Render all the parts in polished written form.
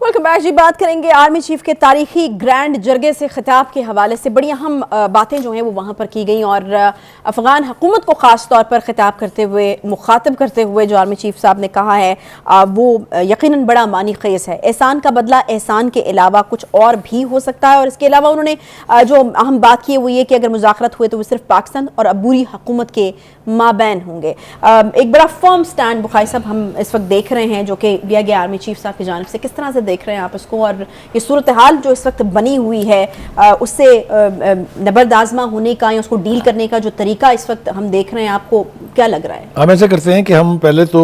Welcome back जी। बात करेंगे army chief के तारीखी ग्रैंड जरगे से खिताब के हवाले से। बड़ी अहम बातें जो हैं वो वहाँ पर की गई और अफगान हुकूमत को ख़ास तौर पर खिताब करते हुए, मुखातब करते हुए जो आर्मी चीफ साहब ने कहा है वो यकीनन बड़ा मानी ख़ेज़ है। एहसान का बदला एहसान के अलावा कुछ और भी हो सकता है। और इसके अलावा उन्होंने जो अहम बात की हुई है कि अगर मुज़ाकरात हुए तो वो सिर्फ पाकिस्तान और अबूरी हुकूमत के माबैन होंगे। एक बड़ा फर्म स्टैंड बुखारी साहब हम इस वक्त देख रहे हैं जो कि दिया गया आर्मी चीफ साहब की जानिब से। किस तरह से देख रहे हैं आप इसको, और ये सूरत हाल जो इस वक्त बनी हुई है उससे नबरदाज़मा होने का या उसको डील करने का जो तरीका इस वक्त हम देख रहे हैं, आपको क्या लग रहा है? हम ऐसा करते हैं कि हम पहले तो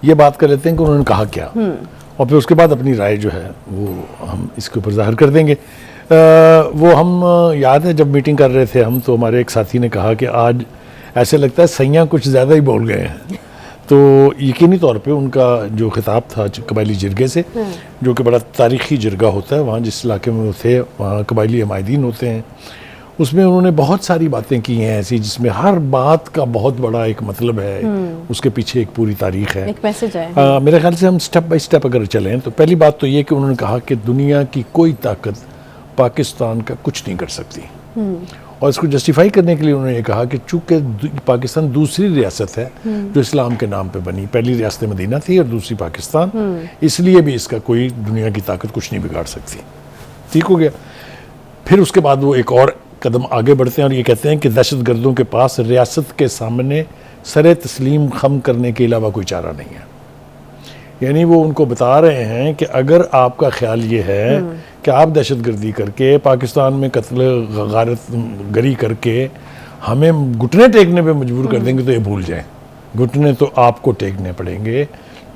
ये बात कर लेते हैं कि उन्होंने कहा क्या, और फिर उसके बाद अपनी राय जो है वो हम इसके ऊपर जाहिर कर देंगे। वो हम याद है जब मीटिंग कर रहे थे हम, तो हमारे एक साथी ने कहा कि आज ऐसे लगता है सैयां कुछ ज़्यादा ही बोल गए हैं। तो यकीनी तौर पे उनका जो खिताब था कबायली जिरगे से, जो कि बड़ा तारीख़ी जिरगा होता है, वहाँ जिस इलाके में वो थे वहाँ कबायली हमायदीन होते हैं, उसमें उन्होंने बहुत सारी बातें की हैं ऐसी जिसमें हर बात का बहुत बड़ा एक मतलब है, उसके पीछे एक पूरी तारीख़ है, एक मैसेज है। मेरे ख्याल से हम स्टेप बाय स्टेप अगर चलें तो पहली बात तो ये कि उन्होंने कहा कि दुनिया की कोई ताकत पाकिस्तान का कुछ नहीं कर सकती। और इसको जस्टिफाई करने के लिए उन्होंने ये कहा कि चूँकि पाकिस्तान दूसरी रियासत है जो इस्लाम के नाम पे बनी, पहली रियासत मदीना थी और दूसरी पाकिस्तान, इसलिए भी इसका कोई दुनिया की ताकत कुछ नहीं बिगाड़ सकती। ठीक हो गया। फिर उसके बाद वो एक और कदम आगे बढ़ते हैं और ये कहते हैं कि दहशत गर्दों के पास रियासत के सामने सरे तस्लीम खम करने के अलावा कोई चारा नहीं है। यानी वो उनको बता रहे हैं कि अगर आपका ख्याल ये है कि आप दहशत गर्दी करके पाकिस्तान में कत्ल गारत गरी करके हमें घुटने टेकने पे मजबूर कर देंगे तो ये भूल जाएं। घुटने तो आपको टेकने पड़ेंगे,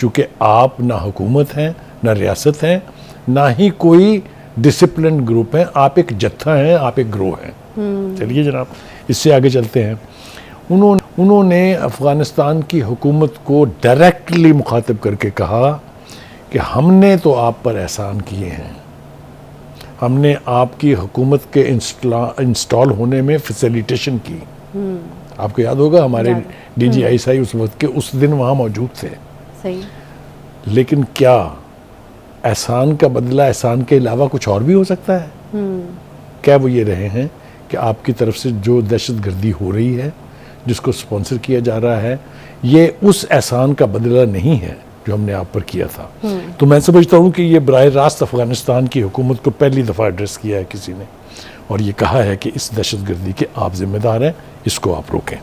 चूँकि आप ना हुकूमत हैं, ना रियासत हैं, ना ही कोई डिसिप्लिन ग्रुप है। आप एक जत्था हैं, आप एक ग्रोह हैं। चलिए जनाब, इससे आगे चलते हैं। उन्होंने अफ़गानिस्तान की हुकूमत को डायरेक्टली मुखातिब करके कहा कि हमने तो आप पर एहसान किए हैं, हमने आपकी हुकूमत के इंस्टॉल होने में फैसिलिटेशन की। आपको याद होगा हमारे DGI उस वक्त के उस दिन वहाँ मौजूद थे। सही। लेकिन क्या एहसान का बदला एहसान के अलावा कुछ और भी हो सकता है? क्या वो ये रहे हैं कि आपकी तरफ से जो दहशत गर्दी हो रही है, जिसको स्पॉन्सर किया जा रहा है, ये उस एहसान का बदला नहीं है जो हमने आप पर किया था। तो मैं समझता हूँ कि ये बराह रास्त अफ़गानिस्तान की हुकूमत को पहली दफ़ा एड्रेस किया है किसी ने, और ये कहा है कि इस दहशत गर्दी के आप जिम्मेदार हैं, इसको आप रोकें।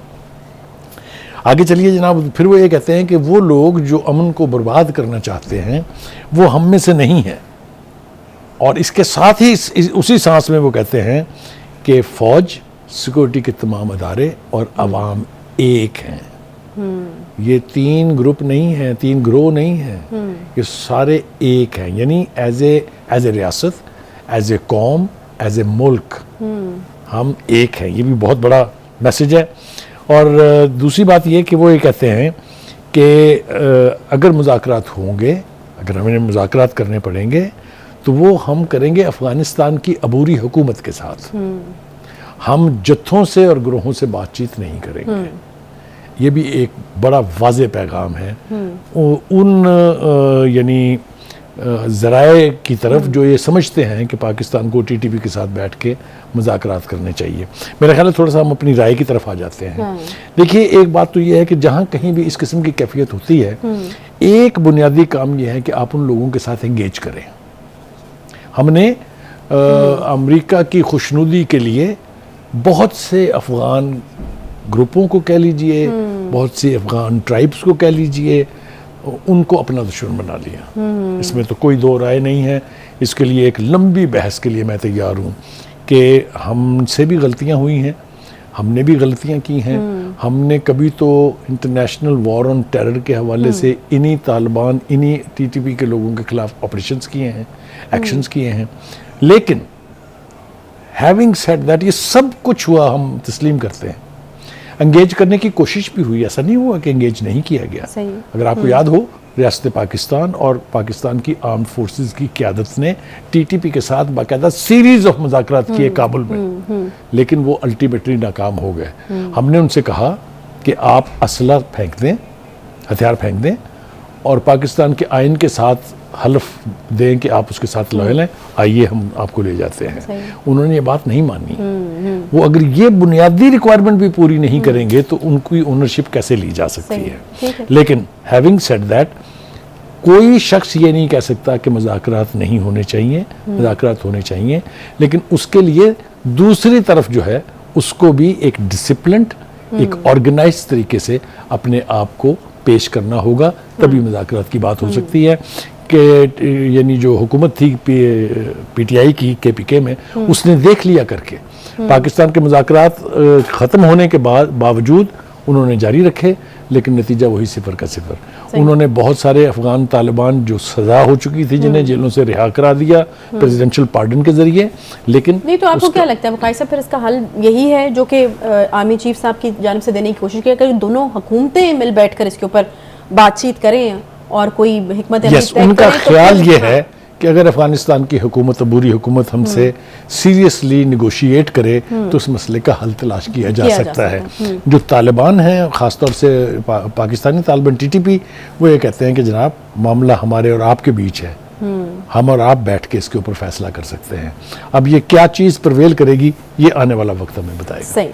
आगे चलिए जनाब। फिर वो ये कहते हैं कि वो लोग जो अमन को बर्बाद करना चाहते हैं वो हम में से नहीं है। और इसके साथ ही उसी सांस में वो कहते हैं कि फ़ौज, सिक्योरिटी के तमाम अदारे और अवाम एक हैं। ये तीन ग्रुप नहीं हैं, तीन ग्रोह नहीं हैं, ये सारे एक हैं। यानी एज ए रियासत, एज ए कौम, एज ए मुल्क हम एक हैं। ये भी बहुत बड़ा मैसेज है। और दूसरी बात ये कि वो ये कहते हैं कि अगर मुज़ाकरात होंगे, अगर हमें मुज़ाकरात करने पड़ेंगे तो वो हम करेंगे अफ़गानिस्तान की अबूरी हुकूमत के साथ। हम जत्थों से और ग्रोहों से बातचीत नहीं करेंगे। ये भी एक बड़ा वाज़े पैगाम है उन यानी ज़राए की तरफ जो ये समझते हैं कि पाकिस्तान को TTP के साथ बैठ के मुज़ाकरात करने चाहिए। मेरा ख्याल है थोड़ा सा हम अपनी राय की तरफ आ जाते हैं। देखिए, एक बात तो ये है कि जहाँ कहीं भी इस किस्म की कैफियत होती है, एक बुनियादी काम ये है कि आप उन लोगों के साथ एंगेज करें। हमने अमेरिका की खुशनुदी के लिए बहुत से अफ़गान ग्रुपों को कह लीजिए, बहुत से अफ़गान ट्राइब्स को कह लीजिए, उनको अपना दुश्मन बना लिया। इसमें तो कोई दो राय नहीं है। इसके लिए एक लंबी बहस के लिए मैं तैयार हूँ कि हमसे भी गलतियाँ हुई हैं, हमने भी गलतियाँ की हैं। हमने कभी तो इंटरनेशनल वॉर ऑन टेरर के हवाले से इन्हीं तालिबान, इन्हीं TTP के लोगों के खिलाफ ऑपरेशंस किए हैं, एक्शंस किए हैं। लेकिन हैविंग सेड दैट, ये सब कुछ हुआ, हम तस्लीम करते हैं। एंगेज करने की कोशिश भी हुई, ऐसा नहीं हुआ कि एंगेज नहीं किया गया। अगर आपको याद हो, रियासत पाकिस्तान और पाकिस्तान की आर्म्ड फोर्सेस की क़यादत ने TTP के साथ बाकायदा सीरीज ऑफ मुज़ाकरात किए काबुल में, लेकिन वो अल्टीमेटली नाकाम हो गए। हमने उनसे कहा कि आप असला फेंक दें, हथियार फेंक दें और पाकिस्तान के आइन के साथ हल्फ दें कि आप उसके साथ लॉयल हैं, आइए हम आपको ले जाते हैं। उन्होंने ये बात नहीं मानी। वो अगर ये बुनियादी रिक्वायरमेंट भी पूरी नहीं करेंगे तो उनकी ओनरशिप कैसे ली जा सकती है। लेकिन हैविंग सेड दैट, कोई शख्स ये नहीं कह सकता कि मुज़ाकरात नहीं होने चाहिए, मुज़ाकरात होने चाहिए, लेकिन उसके लिए दूसरी तरफ जो है उसको भी एक डिसिप्लिन्ड, एक ऑर्गेनाइज तरीके से अपने आप को पेश करना होगा, तभी मुज़ाकरात की बात हो सकती है। कि यानी जो हुकूमत थी पीटीआई की केपीके में, उसने देख लिया करके पाकिस्तान के मुज़ाकरात ख़त्म होने के बावजूद उन्होंने जारी रखे, लेकिन नतीजा वही सिफर का सिफर। उन्होंने बहुत सारे अफगान तालिबान जो सज़ा हो चुकी थी जिन्हें जेलों से रिहा करा दिया प्रेसिडेंशियल पार्डन के जरिए। लेकिन नहीं, तो आपको क्या लगता है वकाई साहब, फिर इसका हल यही है जो कि आर्मी चीफ साहब की जानिब से देने की कोशिश की कि दोनों हुकूमतें मिल बैठ कर इसके ऊपर बातचीत करें और कोई हिकमत अमली तय उनका करें, ख्याल तो ये है कि अगर अफगानिस्तान की हुकूमत, अबूरी हुकूमत हमसे सीरियसली निगोशिएट करे तो इस मसले का हल तलाश किया जा सकता है। जो तालिबान हैं, ख़ासतौर से पाकिस्तानी तालिबान टीटीपी, वो ये कहते हैं कि जनाब मामला हमारे और आपके बीच है, हम और आप बैठ के इसके ऊपर फैसला कर सकते हैं। अब ये क्या चीज़ प्रवेल करेगी, ये आने वाला वक्त हमें बताएगा। सही है।